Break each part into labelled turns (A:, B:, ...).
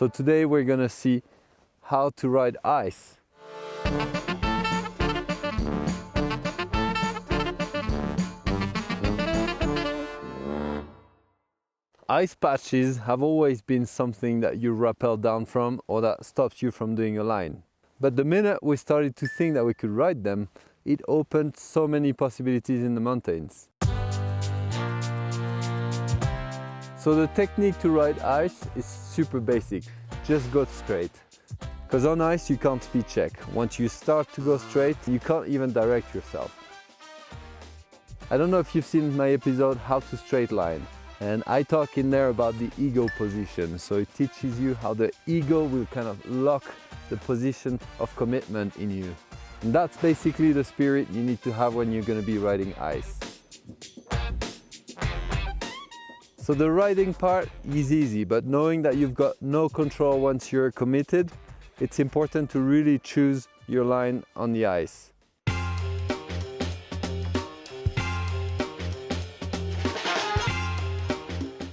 A: So today we're gonna see how to ride ice. Ice patches have always been something that you rappel down from or that stops you from doing a line. But the minute we started to think that we could ride them, it opened so many possibilities in the mountains. So the technique to ride ice is super basic. Just go straight. Because on ice you can't speed check. Once you start to go straight, you can't even direct yourself. I don't know if you've seen my episode How to Straight Line. And I talk in there about the ego position. So it teaches you how the ego will kind of lock the position of commitment in you. And that's basically the spirit you need to have when you're going to be riding ice. So the riding part is easy, but knowing that you've got no control once you're committed, it's important to really choose your line on the ice.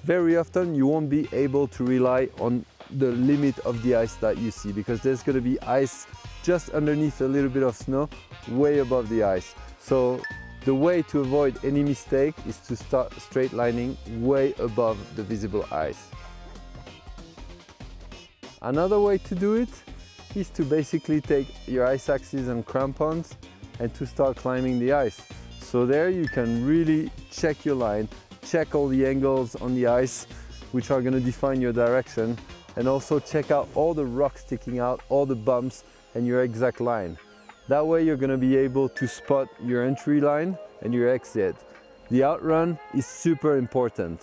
A: Very often you won't be able to rely on the limit of the ice that you see, because there's going to be ice just underneath a little bit of snow, way above the ice. So the way to avoid any mistake is to start straight lining way above the visible ice. Another way to do it is to basically take your ice axes and crampons and to start climbing the ice. So there you can really check your line, check all the angles on the ice which are going to define your direction, and also check out all the rocks sticking out, all the bumps, and your exact line. That way you're going to be able to spot your entry line and your exit. The outrun is super important.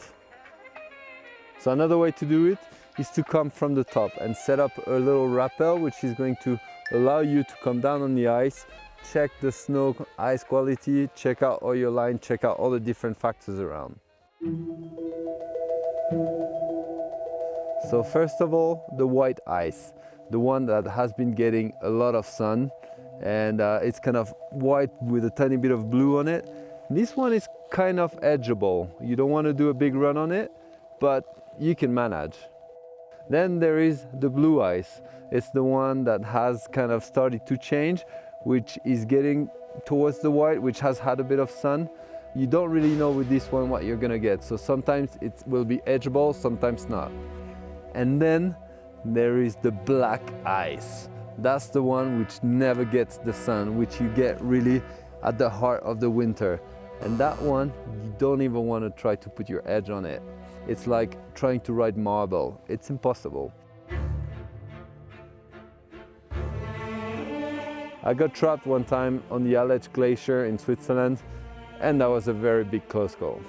A: So another way to do it is to come from the top and set up a little rappel which is going to allow you to come down on the ice, check the snow ice quality, check out all your line, check out all the different factors around. So first of all, the white ice, the one that has been getting a lot of sun, and it's kind of white with a tiny bit of blue on it. This one is kind of edgeable. You don't want to do a big run on it, but you can manage. Then there is the blue ice. It's the one that has kind of started to change, which is getting towards the white, which has had a bit of sun. You don't really know with this one what you're gonna get. So sometimes it will be edgeable, sometimes not. And then there is the black ice. That's the one which never gets the sun, which you get really at the heart of the winter. And that one, you don't even want to try to put your edge on it. It's like trying to ride marble. It's impossible. I got trapped one time on the Aletsch Glacier in Switzerland, and that was a very big close call.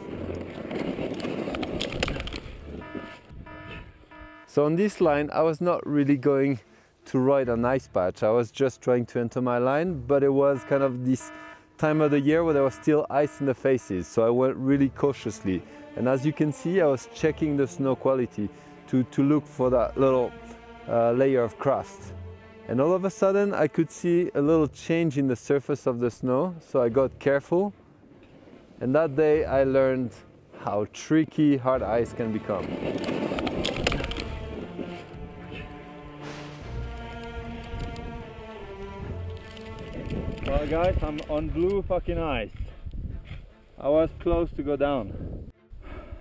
A: So on this line, I was not really going to ride an ice patch. I was just trying to enter my line, but it was kind of this time of the year where there was still ice in the faces, so I went really cautiously. And as you can see, I was checking the snow quality to look for that little layer of crust. And all of a sudden, I could see a little change in the surface of the snow, so I got careful. And that day, I learned how tricky hard ice can become.
B: Well guys, I'm on blue fucking ice. I was close to go down.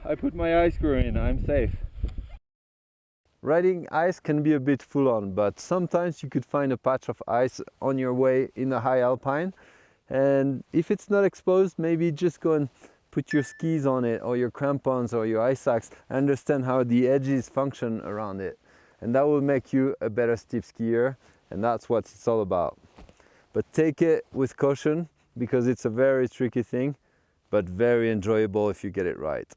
B: I put my ice screw in, I'm safe.
A: Riding ice can be a bit full on, but sometimes you could find a patch of ice on your way in the high alpine. And if it's not exposed, maybe just go and put your skis on it, or your crampons, or your ice axe, and understand how the edges function around it. And that will make you a better steep skier, and that's what it's all about. But take it with caution, because it's a very tricky thing, but very enjoyable if you get it right.